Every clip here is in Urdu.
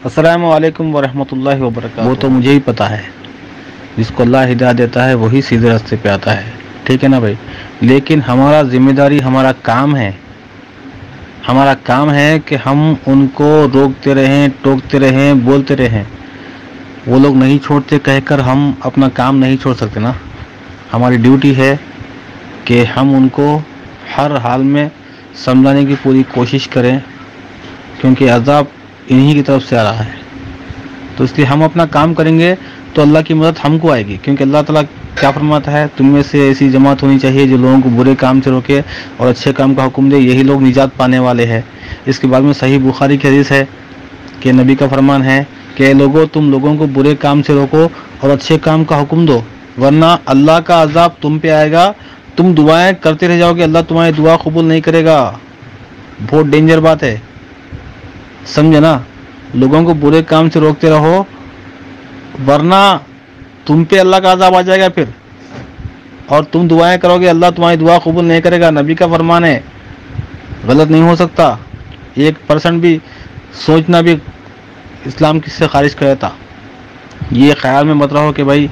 السلام علیکم ورحمۃ اللہ وبرکاتہ۔ وہ تو مجھے ہی پتہ ہے، جس کو اللہ ہدایت دیتا ہے وہی سیدھے راستے پہ آتا ہے، ٹھیک ہے نا بھائی؟ لیکن ہمارا ذمہ داری، ہمارا کام ہے کہ ہم ان کو روکتے رہیں، ٹوکتے رہیں، بولتے رہیں۔ وہ لوگ نہیں چھوڑتے کہہ کر ہم اپنا کام نہیں چھوڑ سکتے نا۔ ہماری ڈیوٹی ہے کہ ہم ان کو ہر حال میں سمجھانے کی پوری کوشش کریں، کیونکہ عذاب انہی کی طرف سے آ رہا ہے۔ تو اس لیے ہم اپنا کام کریں گے تو اللہ کی مدد ہم کو آئے گی، کیونکہ اللہ تعالیٰ کیا فرماتا ہے؟ تم میں سے ایسی جماعت ہونی چاہیے جو لوگوں کو برے کام سے روکے اور اچھے کام کا حکم دے، یہی لوگ نجات پانے والے ہیں۔ اس کے بعد میں صحیح بخاری کی حدیث ہے کہ نبی کا فرمان ہے کہ اے لوگو، تم لوگوں کو برے کام سے روکو اور اچھے کام کا حکم دو، ورنہ اللہ کا عذاب تم پہ آئے گا۔ تم دعائیں کرتے رہ جاؤ گے، اللہ تمہاری دعا قبول نہیں کرے گا۔ بہت ڈینجر بات ہے، سمجھے نا؟ لوگوں کو برے کام سے روکتے رہو، ورنہ تم پہ اللہ کا عذاب آ جائے گا پھر، اور تم دعائیں کرو گے، اللہ تمہاری دعا قبول نہیں کرے گا۔ نبی کا فرمان ہے، غلط نہیں ہو سکتا۔ 1% بھی سوچنا بھی اسلام سے خارج کر دیتا۔ یہ خیال میں مت رہو کہ بھائی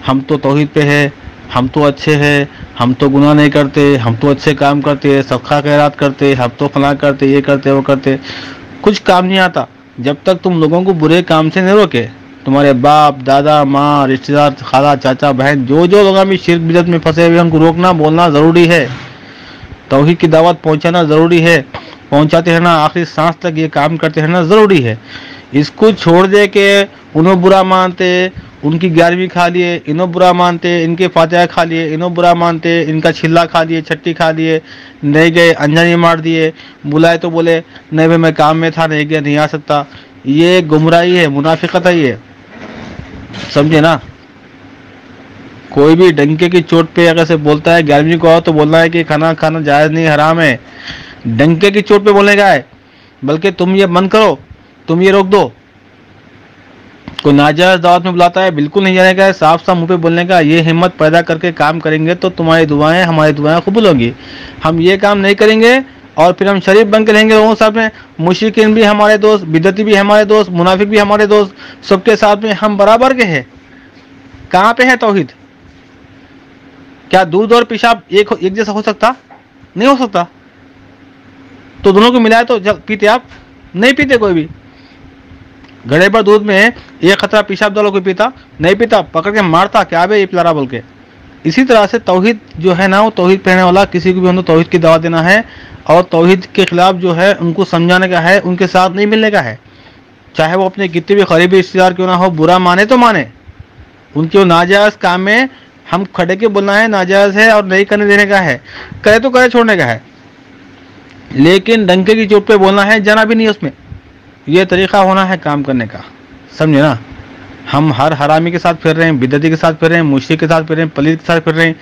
ہم تو توحید پہ ہے، ہم تو اچھے ہیں، ہم تو گناہ نہیں کرتے، ہم تو اچھے کام کرتے، صدقہ خیرات کرتے، ہم تو فلاں کرتے، یہ کرتے، وہ کرتے۔ کچھ کام نہیں آتا جب تک تم لوگوں کو برے کام سے نہیں روکے۔ تمہارے باپ، دادا، ماں، رشتہ دار، خالہ، چاچا، بہن، جو لوگ ابھی شرک بدعت میں پھنسے ہوئے، ان کو روکنا، بولنا ضروری ہے۔ توحید کی دعوت پہنچانا ضروری ہے، پہنچاتے رہنا، آخری سانس تک یہ کام کرتے رہنا ضروری ہے۔ اس کو چھوڑ دے کہ انہوں برا مانتے، ان کی 11ویں کھا لیے، انہوں برا مانتے، ان کے فاتحہ کھا لیے، انہوں برا مانتے، ان کا چھلا کھا لیے، چھٹی کھا لیے، نہیں گئے، انجانی مار دیے، بلائے تو بولے نہیں بھائی میں کام میں تھا، نہیں گیا، نہیں آ سکتا۔ یہ گمراہی ہے، منافقت ہے یہ، سمجھے نا؟ کوئی بھی ڈنکے کی چوٹ پہ اگر سے بولتا ہے 11ویں کو آؤ تو بولنا ہے کہ کھانا جائز نہیں، حرام ہے۔ ڈنکے کی چوٹ پہ بولنے کا ہے، بلکہ تم یہ بند کرو، تم یہ روک دو۔ کوئی ناجائز دعوت میں بلاتا ہے، بالکل نہیں جانے کا ہے، صاف صاف منہ پہ بولنے کا۔ یہ ہمت پیدا کر کے کام کریں گے تو تمہاری دعائیں، ہماری دعائیں قبول ہوں گی۔ ہم یہ کام نہیں کریں گے اور پھر ہم شریف بن کے رہیں گے لوگوں کے ساتھ میں، مشرکین بھی ہمارے دوست، بدعتی بھی ہمارے دوست، منافق بھی ہمارے دوست، سب کے ساتھ میں ہم برابر کے ہیں۔ کہاں پہ ہے توحید؟ کیا دودھ اور پیشاب ایک جیسا ہو سکتا؟ نہیں ہو سکتا۔ تو دونوں کو ملائے تو پیتے آپ؟ نہیں پیتے کوئی بھی۔ گھڑے پر دودھ میں ایک خطرہ پیشاب ڈالو، کوئی پیتا؟ نہیں پیتا، پکڑ کے مارتا کیا بے یہ پلا رہا بول کے۔ اسی طرح سے توحید جو ہے نا، وہ توحید پڑھنے والا کسی کو بھی ہم تو توحید کی دعوت دینا ہے، اور توحید کے خلاف جو ہے ان کو سمجھانے کا ہے، ان کے ساتھ نہیں ملنے کا ہے، چاہے وہ اپنے کتنے بھی قریبی رشتہ دار کیوں نہ ہو۔ برا مانے تو مانے، ان کے ناجائز کام میں ہم کھڑے کے بولنا ہے ناجائز ہے اور نہیں کرنے دینے کا ہے، کرے تو کرے، چھوڑنے کا ہے، لیکن ڈنکے کی چوٹ پہ بولنا ہے، جانا بھی نہیں اس میں۔ یہ طریقہ ہونا ہے کام کرنے کا، سمجھے نا؟ ہم ہر حرامی کے ساتھ پھر رہے ہیں، بدعتی کے ساتھ پھر رہے ہیں، مشرک کے ساتھ پھر رہے ہیں، پلید کے ساتھ پھر رہے ہیں۔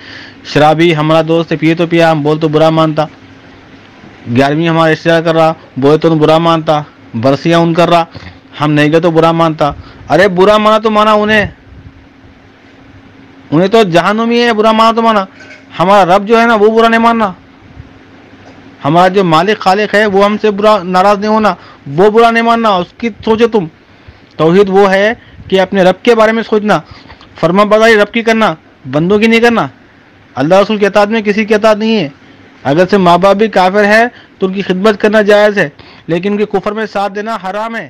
شرابی ہمارا دوست ہے، پیے تو پیا، ہم بول تو برا مانتا۔ 11ویں ہمارا رشتہ دار کر رہا، بولے تو برا مانتا۔ برسیاں ان کر رہا، ہم نہیں گئے تو برا مانتا۔ ارے برا مانا تو مانا انہیں تو جہنمی ہے، برا مانا تو مانا۔ ہمارا رب جو ہے نا وہ برا نہیں ماننا، ہمارا جو مالک خالق ہے وہ ہم سے برا ناراض نہیں ہونا، وہ برا نہیں ماننا، اس کی سوچو تم۔ توحید وہ ہے کہ اپنے رب کے بارے میں سوچنا، فرما برداری رب کی کرنا، بندوں کی نہیں کرنا۔ اللہ رسول کے اطاعت میں کسی کی اطاعت نہیں ہے۔ اگر سے ماں باپ بھی کافر ہے تو ان کی خدمت کرنا جائز ہے، لیکن ان کے کفر میں ساتھ دینا حرام ہے۔